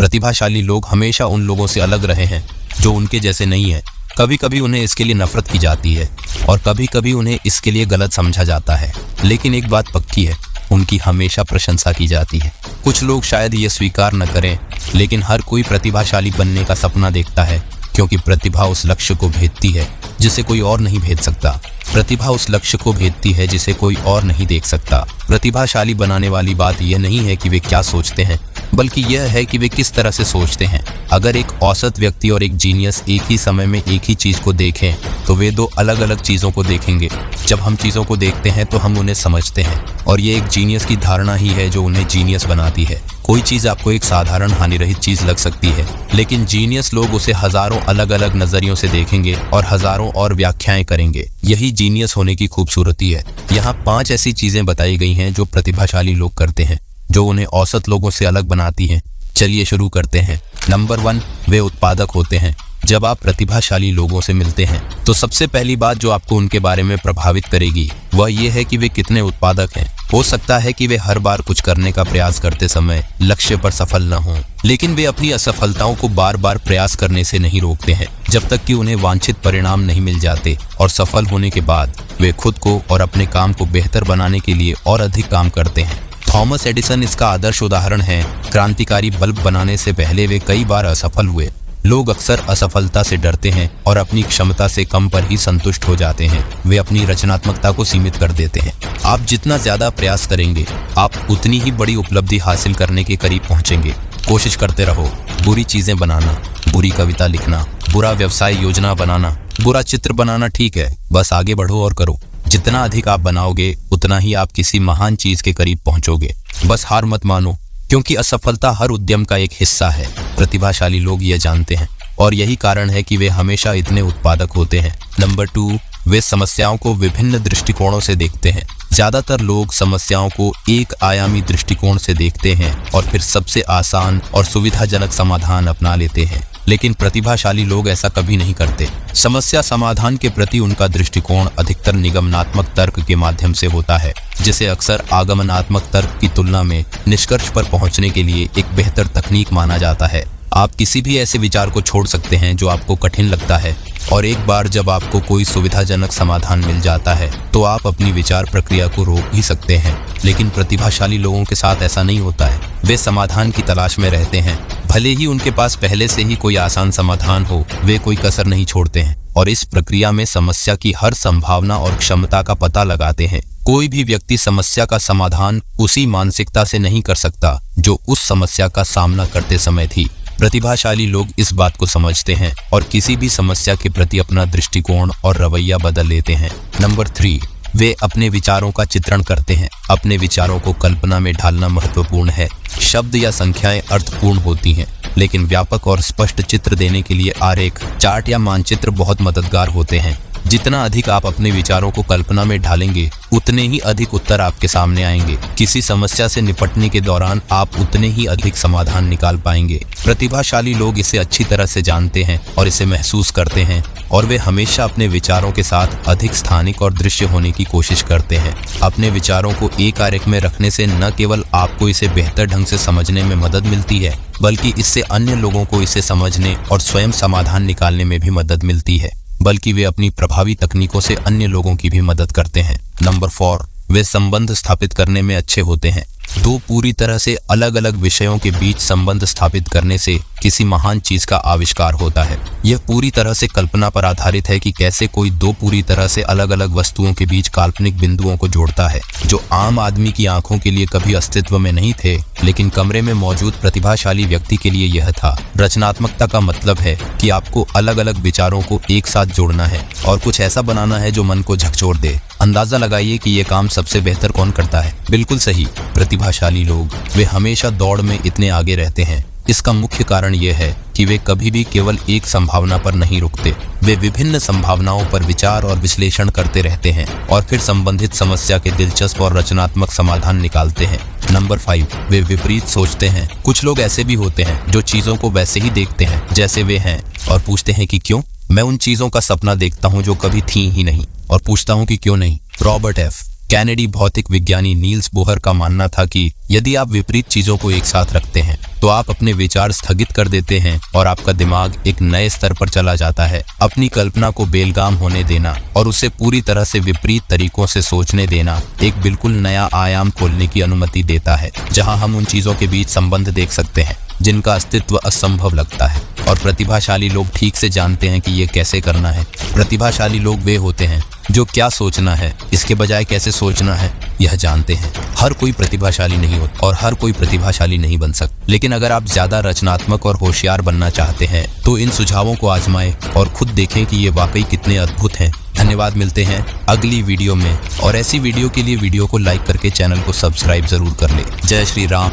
प्रतिभाशाली लोग हमेशा उन लोगों से अलग रहे हैं जो उनके जैसे नहीं है। कभी कभी उन्हें इसके लिए नफरत की जाती है और कभी कभी उन्हें इसके लिए गलत समझा जाता है, लेकिन एक बात पक्की है, उनकी हमेशा प्रशंसा की जाती है। कुछ लोग शायद ये स्वीकार न करें, लेकिन हर कोई प्रतिभाशाली बनने का सपना देखता है, क्योंकि प्रतिभा उस लक्ष्य को भेदती है जिसे कोई और नहीं भेद सकता। प्रतिभा उस लक्ष्य को भेदती है जिसे कोई और नहीं देख सकता। प्रतिभाशाली बनाने वाली बात यह नहीं है कि वे क्या सोचते हैं, बल्कि यह है कि वे किस तरह से सोचते हैं। अगर एक औसत व्यक्ति और एक जीनियस एक ही समय में एक ही चीज को देखें, तो वे दो अलग अलग चीजों को देखेंगे। जब हम चीजों को देखते हैं तो हम उन्हें समझते हैं, और ये एक जीनियस की धारणा ही है जो उन्हें जीनियस बनाती है। कोई चीज आपको एक साधारण हानिरहित चीज लग सकती है, लेकिन जीनियस लोग उसे हजारों अलग अलग नजरियों से देखेंगे और हजारों और व्याख्याएं करेंगे। यही जीनियस होने की खूबसूरती है। यहाँ 5 ऐसी चीजें बताई गई हैं जो प्रतिभाशाली लोग करते हैं, जो उन्हें औसत लोगों से अलग बनाती हैं। चलिए शुरू करते हैं। नंबर 1, वे उत्पादक होते हैं। जब आप प्रतिभाशाली लोगों से मिलते हैं तो सबसे पहली बात जो आपको उनके बारे में प्रभावित करेगी वह ये है कि वे कितने उत्पादक हैं। हो सकता है कि वे हर बार कुछ करने का प्रयास करते समय लक्ष्य पर सफल न हों, लेकिन वे अपनी असफलताओं को बार बार प्रयास करने से नहीं रोकते हैं जब तक कि उन्हें वांछित परिणाम नहीं मिल जाते। और सफल होने के बाद वे खुद को और अपने काम को बेहतर बनाने के लिए और अधिक काम करते हैं। थॉमस एडिसन इसका आदर्श उदाहरण है। क्रांतिकारी बल्ब बनाने से पहले वे कई बार असफल हुए। लोग अक्सर असफलता से डरते हैं और अपनी क्षमता से कम पर ही संतुष्ट हो जाते हैं। वे अपनी रचनात्मकता को सीमित कर देते हैं। आप जितना ज्यादा प्रयास करेंगे, आप उतनी ही बड़ी उपलब्धि हासिल करने के करीब पहुंचेंगे। कोशिश करते रहो। बुरी चीजें बनाना, बुरी कविता लिखना, बुरा व्यवसाय योजना बनाना, बुरा चित्र बनाना ठीक है, बस आगे बढ़ो और करो। जितना अधिक आप बनाओगे, उतना ही आप किसी महान चीज के करीब पहुंचोगे। बस हार मत मानो, क्योंकि असफलता हर उद्यम का एक हिस्सा है। प्रतिभाशाली लोग यह जानते हैं, और यही कारण है कि वे हमेशा इतने उत्पादक होते हैं। नंबर 2, वे समस्याओं को विभिन्न दृष्टिकोणों से देखते हैं। ज्यादातर लोग समस्याओं को एक आयामी दृष्टिकोण से देखते हैं और फिर सबसे आसान और सुविधाजनक समाधान अपना लेते हैं, लेकिन प्रतिभाशाली लोग ऐसा कभी नहीं करते। समस्या समाधान के प्रति उनका दृष्टिकोण अधिकतर निगमनात्मक तर्क के माध्यम से होता है, जिसे अक्सर आगमनात्मक तर्क की तुलना में निष्कर्ष पर पहुंचने के लिए एक बेहतर तकनीक माना जाता है। आप किसी भी ऐसे विचार को छोड़ सकते हैं जो आपको कठिन लगता है, और एक बार जब आपको कोई सुविधाजनक समाधान मिल जाता है तो आप अपनी विचार प्रक्रिया को रोक ही सकते हैं। लेकिन प्रतिभाशाली लोगों के साथ ऐसा नहीं होता है। वे समाधान की तलाश में रहते हैं। भले ही उनके पास पहले से ही कोई आसान समाधान हो, वे कोई कसर नहीं छोड़ते हैं और इस प्रक्रिया में समस्या की हर संभावना और क्षमता का पता लगाते हैं। कोई भी व्यक्ति समस्या का समाधान उसी मानसिकता से नहीं कर सकता जो उस समस्या का सामना करते समय थी। प्रतिभाशाली लोग इस बात को समझते हैं और किसी भी समस्या के प्रति अपना दृष्टिकोण और रवैया बदल लेते हैं। नंबर 3, वे अपने विचारों का चित्रण करते हैं। अपने विचारों को कल्पना में ढालना महत्वपूर्ण है। शब्द या संख्याएं अर्थपूर्ण होती हैं, लेकिन व्यापक और स्पष्ट चित्र देने के लिए आरेख, चार्ट या मानचित्र बहुत मददगार होते हैं। जितना अधिक आप अपने विचारों को कल्पना में ढालेंगे, उतने ही अधिक उत्तर आपके सामने आएंगे। किसी समस्या से निपटने के दौरान आप उतने ही अधिक समाधान निकाल पाएंगे। प्रतिभाशाली लोग इसे अच्छी तरह से जानते हैं और इसे महसूस करते हैं, और वे हमेशा अपने विचारों के साथ अधिक स्थानिक और दृश्य होने की कोशिश करते हैं। अपने विचारों को एक आरेख में रखने से न केवल आपको इसे बेहतर ढंग से समझने में मदद मिलती है, बल्कि इससे अन्य लोगों को इसे समझने और स्वयं समाधान निकालने में भी मदद मिलती है। बल्कि वे अपनी प्रभावी तकनीकों से अन्य लोगों की भी मदद करते हैं। नंबर 4, वे संबंध स्थापित करने में अच्छे होते हैं। 2 पूरी तरह से अलग अलग विषयों के बीच संबंध स्थापित करने से किसी महान चीज का आविष्कार होता है। यह पूरी तरह से कल्पना पर आधारित है कि कैसे कोई 2 पूरी तरह से अलग अलग वस्तुओं के बीच काल्पनिक बिंदुओं को जोड़ता है, जो आम आदमी की आंखों के लिए कभी अस्तित्व में नहीं थे, लेकिन कमरे में मौजूद प्रतिभाशाली व्यक्ति के लिए यह था। रचनात्मकता का मतलब है कि आपको अलग अलग विचारों को एक साथ जोड़ना है और कुछ ऐसा बनाना है जो मन को झकझोर दे। अंदाजा लगाइए कि यह काम सबसे बेहतर कौन करता है। बिल्कुल सही, प्रतिभाशाली लोग। वे हमेशा दौड़ में इतने आगे रहते हैं। इसका मुख्य कारण यह है कि वे कभी भी केवल एक संभावना पर नहीं रुकते। वे विभिन्न संभावनाओं पर विचार और विश्लेषण करते रहते हैं और फिर संबंधित समस्या के दिलचस्प और रचनात्मक समाधान निकालते हैं। नंबर 5, वे विपरीत सोचते हैं। कुछ लोग ऐसे भी होते हैं जो चीजों को वैसे ही देखते हैं जैसे वे हैं और पूछते हैं कि क्यों। मैं उन चीजों का सपना देखता हूं जो कभी थी ही नहीं और पूछता हूं कि क्यों नहीं। रॉबर्ट एफ कैनेडी भौतिक विज्ञानी नील्स बोहर का मानना था कि यदि आप विपरीत चीजों को एक साथ रखते हैं तो आप अपने विचार स्थगित कर देते हैं और आपका दिमाग एक नए स्तर पर चला जाता है। अपनी कल्पना को बेलगाम होने देना और उसे पूरी तरह से विपरीत तरीकों से सोचने देना एक बिल्कुल नया आयाम खोलने की अनुमति देता है, जहां हम उन चीजों के बीच संबंध देख सकते हैं जिनका अस्तित्व असंभव लगता है। और प्रतिभाशाली लोग ठीक से जानते हैं कि ये कैसे करना है। प्रतिभाशाली लोग वे होते हैं जो क्या सोचना है इसके बजाय कैसे सोचना है यह जानते हैं। हर कोई प्रतिभाशाली नहीं होता और हर कोई प्रतिभाशाली नहीं बन सकता, लेकिन अगर आप ज्यादा रचनात्मक और होशियार बनना चाहते हैं तो इन सुझावों को आजमाएं और खुद देखें कि ये वाकई कितने अद्भुत हैं। धन्यवाद, मिलते हैं अगली वीडियो में और ऐसी वीडियो के लिए वीडियो को लाइक करके चैनल को सब्सक्राइब जरूर कर ले। जय श्री राम।